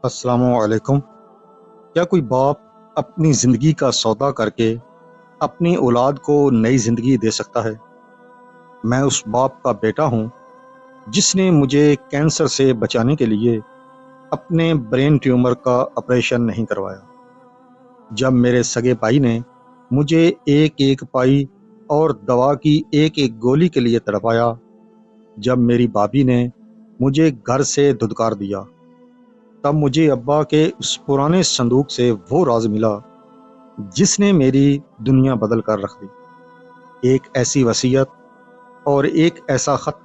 السلام علیکم۔ کیا کوئی باپ اپنی زندگی کا سودا کر کے اپنی اولاد کو نئی زندگی دے سکتا ہے؟ میں اس باپ کا بیٹا ہوں جس نے مجھے کینسر سے بچانے کے لیے اپنے برین ٹیومر کا آپریشن نہیں کروایا۔ جب میرے سگے بھائی نے مجھے ایک ایک پائی اور دوا کی ایک ایک گولی کے لیے تڑپایا، جب میری بابی نے مجھے گھر سے دھتکار دیا، تب مجھے ابا کے اس پرانے صندوق سے وہ راز ملا جس نے میری دنیا بدل کر رکھ دی۔ ایک ایسی وصیت اور ایک ایسا خط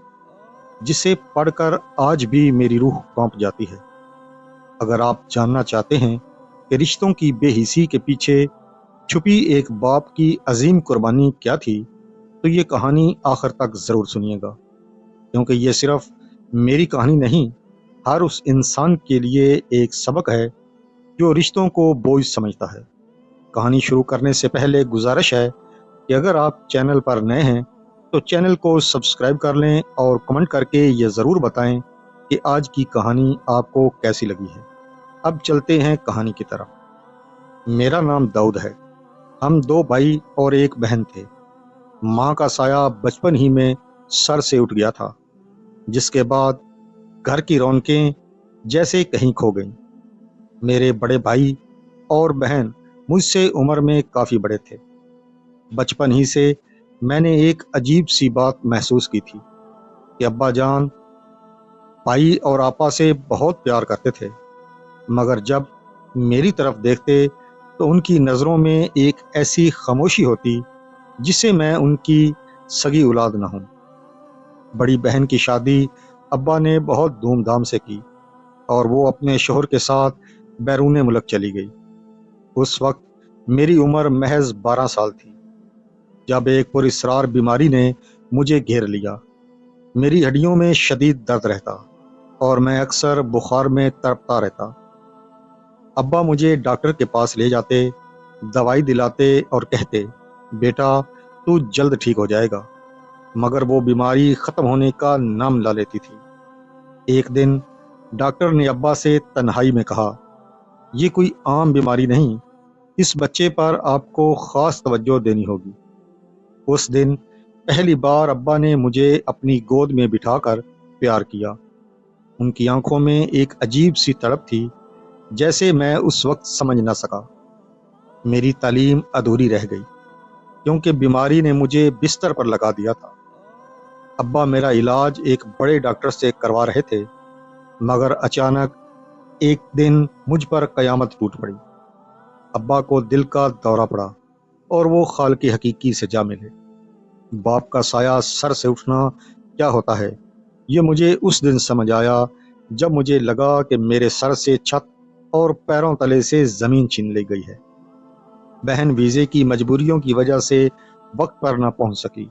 جسے پڑھ کر آج بھی میری روح کانپ جاتی ہے۔ اگر آپ جاننا چاہتے ہیں کہ رشتوں کی بے حسی کے پیچھے چھپی ایک باپ کی عظیم قربانی کیا تھی، تو یہ کہانی آخر تک ضرور سنیے گا، کیونکہ یہ صرف میری کہانی نہیں، ہر اس انسان کے لیے ایک سبق ہے جو رشتوں کو بوجھ سمجھتا ہے۔ کہانی شروع کرنے سے پہلے گزارش ہے کہ اگر آپ چینل پر نئے ہیں تو چینل کو سبسکرائب کر لیں اور کمنٹ کر کے یہ ضرور بتائیں کہ آج کی کہانی آپ کو کیسی لگی ہے۔ اب چلتے ہیں کہانی کی طرف۔ میرا نام داؤد ہے۔ ہم 2 بھائی اور ایک بہن تھے۔ ماں کا سایہ بچپن ہی میں سر سے اٹھ گیا تھا، جس کے بعد گھر کی رونقیں جیسے کہیں کھو گئیں۔ میرے بڑے بھائی اور بہن مجھ سے عمر میں کافی بڑے تھے۔ بچپن ہی سے میں نے ایک عجیب سی بات محسوس کی تھی کہ ابا جان بھائی اور آپا سے بہت پیار کرتے تھے، مگر جب میری طرف دیکھتے تو ان کی نظروں میں ایک ایسی خاموشی ہوتی جسے میں ان کی سگی اولاد نہ ہوں۔ بڑی بہن کی شادی ابا نے بہت دھوم دھام سے کی اور وہ اپنے شوہر کے ساتھ بیرون ملک چلی گئی۔ اس وقت میری عمر محض 12 سال تھی، جب ایک پراسرار بیماری نے مجھے گھیر لیا۔ میری ہڈیوں میں شدید درد رہتا اور میں اکثر بخار میں تڑپتا رہتا۔ ابا مجھے ڈاکٹر کے پاس لے جاتے، دوائی دلاتے اور کہتے، بیٹا تو جلد ٹھیک ہو جائے گا، مگر وہ بیماری ختم ہونے کا نام لا لیتی تھی۔ ایک دن ڈاکٹر نے ابا سے تنہائی میں کہا، یہ کوئی عام بیماری نہیں، اس بچے پر آپ کو خاص توجہ دینی ہوگی۔ اس دن پہلی بار ابا نے مجھے اپنی گود میں بٹھا کر پیار کیا۔ ان کی آنکھوں میں ایک عجیب سی تڑپ تھی جیسے میں اس وقت سمجھ نہ سکا۔ میری تعلیم ادھوری رہ گئی کیونکہ بیماری نے مجھے بستر پر لگا دیا تھا۔ ابا میرا علاج ایک بڑے ڈاکٹر سے کروا رہے تھے، مگر اچانک ایک دن مجھ پر قیامت ٹوٹ پڑی۔ ابا کو دل کا دورہ پڑا اور وہ خالق حقیقی سے جا ملے۔ باپ کا سایہ سر سے اٹھنا کیا ہوتا ہے، یہ مجھے اس دن سمجھ آیا جب مجھے لگا کہ میرے سر سے چھت اور پیروں تلے سے زمین چھین لی گئی ہے۔ بہن ویزے کی مجبوریوں کی وجہ سے وقت پر نہ پہنچ سکی۔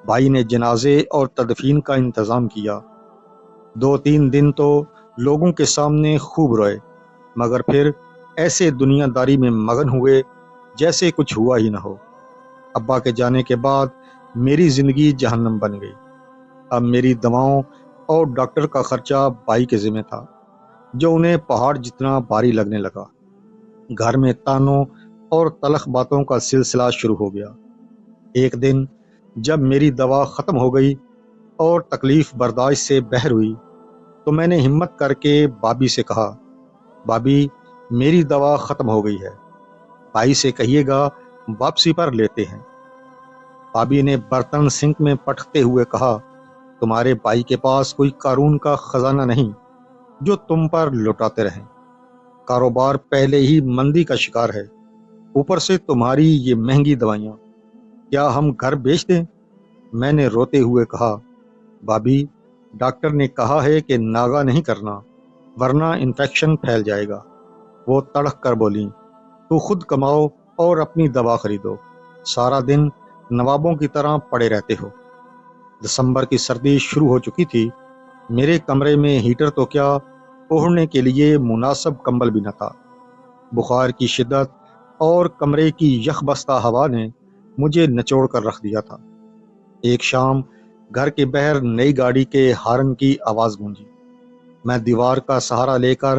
بھائی نے جنازے اور تدفین کا انتظام کیا۔ 2-3 دن تو لوگوں کے سامنے خوب روئے، مگر پھر ایسے دنیا داری میں مگن ہوئے جیسے کچھ ہوا ہی نہ ہو۔ ابا کے جانے کے بعد میری زندگی جہنم بن گئی۔ اب میری دواؤں اور ڈاکٹر کا خرچہ بھائی کے ذمہ تھا، جو انہیں پہاڑ جتنا بھاری لگنے لگا۔ گھر میں تانوں اور تلخ باتوں کا سلسلہ شروع ہو گیا۔ ایک دن جب میری دوا ختم ہو گئی اور تکلیف برداشت سے بہر ہوئی تو میں نے ہمت کر کے بابی سے کہا، بابی میری دوا ختم ہو گئی ہے، بھائی سے کہیے گا واپسی پر لیتے ہیں۔ بابی نے برتن سنک میں پٹکتے ہوئے کہا، تمہارے بھائی کے پاس کوئی قارون کا خزانہ نہیں جو تم پر لوٹاتے رہیں۔ کاروبار پہلے ہی مندی کا شکار ہے، اوپر سے تمہاری یہ مہنگی دوائیاں، کیا ہم گھر بیچ دیں؟ میں نے روتے ہوئے کہا، بابی ڈاکٹر نے کہا ہے کہ ناغہ نہیں کرنا ورنہ انفیکشن پھیل جائے گا۔ وہ تڑک کر بولیں، تو خود کماؤ اور اپنی دوا خریدو، سارا دن نوابوں کی طرح پڑے رہتے ہو۔ دسمبر کی سردی شروع ہو چکی تھی۔ میرے کمرے میں ہیٹر تو کیا، اوڑھنے کے لیے مناسب کمبل بھی نہ تھا۔ بخار کی شدت اور کمرے کی یخ بستہ ہوا نے مجھے نچوڑ کر رکھ دیا تھا۔ ایک شام گھر کے باہر نئی گاڑی کے ہارن کی آواز گونجی۔ میں دیوار کا سہارا لے کر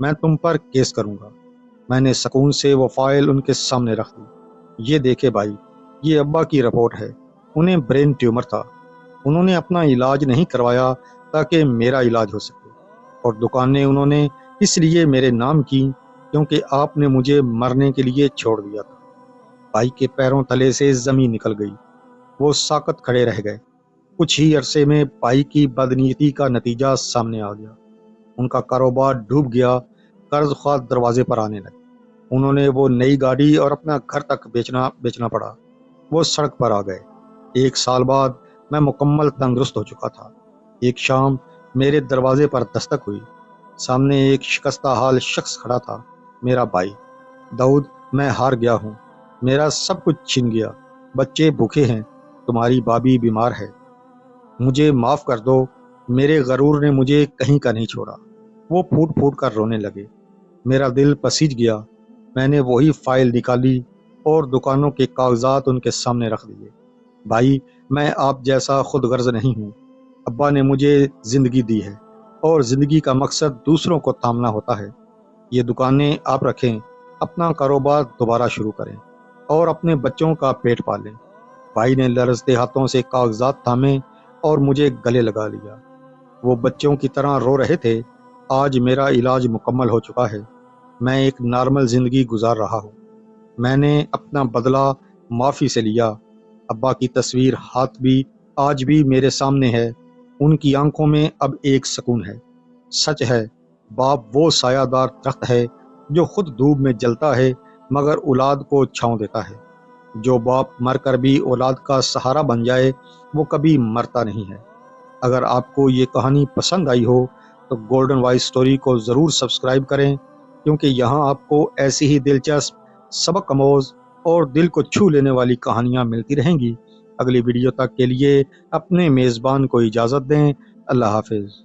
میں تم پر کیس کروں گا۔ میں نے سکون سے وہ فائل ان کے سامنے رکھ دی۔ یہ دیکھے بھائی، یہ ابا کی رپورٹ ہے۔ انہیں برین ٹیومر تھا۔ انہوں نے اپنا علاج نہیں کروایا تاکہ میرا علاج ہو سکے، اور دکانیں انہوں نے اس لیے میرے نام کی کیونکہ آپ نے مجھے مرنے کے لیے چھوڑ دیا تھا۔ بھائی کے پیروں تلے سے زمین نکل گئی۔ وہ ساکت کھڑے رہ گئے۔ کچھ ہی عرصے میں بھائی کی بدنیتی کا نتیجہ سامنے آ گیا۔ ان کا کاروبار ڈوب گیا، قرض خواہ دروازے پر آنے لگے۔ انہوں نے وہ نئی گاڑی اور اپنا گھر تک بیچنا پڑا۔ وہ سڑک پر آ گئے۔ 1 سال بعد میں مکمل تندرست ہو چکا تھا۔ ایک شام میرے دروازے پر دستک ہوئی۔ سامنے ایک شکستہ حال شخص کھڑا تھا۔ میرا بھائی داؤد، میں ہار گیا ہوں۔ میرا سب کچھ چھن گیا۔ بچے بھوکے ہیں، تمہاری بابی بیمار ہے۔ مجھے معاف کر دو، میرے غرور نے مجھے کہیں کا نہیں چھوڑا۔ وہ پھوٹ پھوٹ کر رونے لگے۔ میرا دل پسیج گیا۔ میں نے وہی فائل نکالی اور دکانوں کے کاغذات ان کے سامنے رکھ دیے۔ بھائی، میں آپ جیسا خود غرض نہیں ہوں۔ ابا نے مجھے زندگی دی ہے، اور زندگی کا مقصد دوسروں کو تھامنا ہوتا ہے۔ یہ دکانیں آپ رکھیں، اپنا کاروبار دوبارہ شروع کریں، اور اپنے بچوں کا پیٹ پالیں۔ بھائی نے لرزتے ہاتھوں سے کاغذات تھامے اور مجھے گلے لگا لیا۔ وہ بچوں کی طرح رو رہے تھے۔ آج میرا علاج مکمل ہو چکا ہے۔ میں ایک نارمل زندگی گزار رہا ہوں۔ میں نے اپنا بدلہ معافی سے لیا۔ ابا کی تصویر آج بھی میرے سامنے ہے۔ ان کی آنکھوں میں اب ایک سکون ہے۔ سچ ہے، باپ وہ سایہ دار درخت ہے جو خود دھوپ میں جلتا ہے مگر اولاد کو چھاؤں دیتا ہے۔ جو باپ مر کر بھی اولاد کا سہارا بن جائے وہ کبھی مرتا نہیں ہے۔ اگر آپ کو یہ کہانی پسند آئی ہو تو گولڈن وائس سٹوری کو ضرور سبسکرائب کریں، کیونکہ یہاں آپ کو ایسی ہی دلچسپ، سبق آموز اور دل کو چھو لینے والی کہانیاں ملتی رہیں گی۔ اگلی ویڈیو تک کے لیے اپنے میزبان کو اجازت دیں۔ اللہ حافظ۔